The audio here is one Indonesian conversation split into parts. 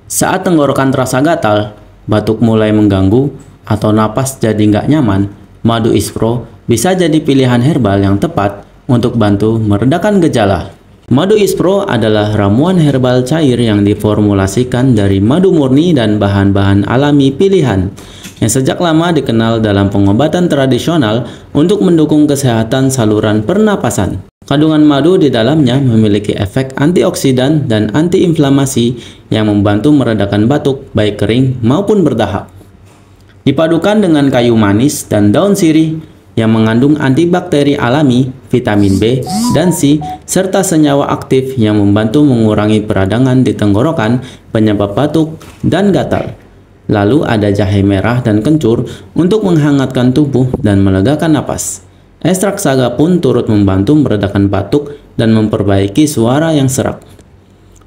Saat tenggorokan terasa gatal, batuk mulai mengganggu, atau napas jadi nggak nyaman, madu ispro bisa jadi pilihan herbal yang tepat untuk bantu meredakan gejala. Madu ispro adalah ramuan herbal cair yang diformulasikan dari madu murni dan bahan-bahan alami pilihan, yang sejak lama dikenal dalam pengobatan tradisional untuk mendukung kesehatan saluran pernapasan. Kandungan madu di dalamnya memiliki efek antioksidan dan antiinflamasi yang membantu meredakan batuk baik kering maupun berdahak. Dipadukan dengan kayu manis dan daun sirih yang mengandung antibakteri alami, vitamin B dan C, serta senyawa aktif yang membantu mengurangi peradangan di tenggorokan, penyebab batuk, dan gatal. Lalu ada jahe merah dan kencur untuk menghangatkan tubuh dan melegakan napas. Ekstrak saga pun turut membantu meredakan batuk dan memperbaiki suara yang serak.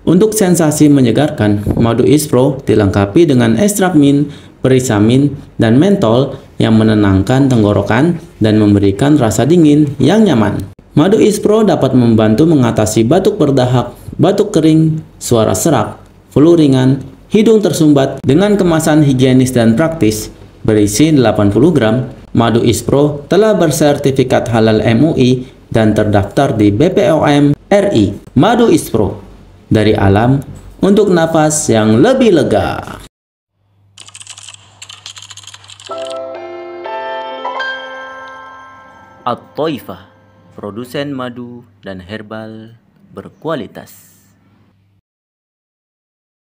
Untuk sensasi menyegarkan, madu ispro dilengkapi dengan ekstrak mint, perisamin, dan mentol yang menenangkan tenggorokan dan memberikan rasa dingin yang nyaman. Madu ispro dapat membantu mengatasi batuk berdahak, batuk kering, suara serak, flu ringan, hidung tersumbat. Dengan kemasan higienis dan praktis, berisi 80 gram, madu ispro telah bersertifikat halal MUI dan terdaftar di BPOM RI. Madu ispro, dari alam untuk nafas yang lebih lega. At-Thaifah, produsen madu dan herbal berkualitas.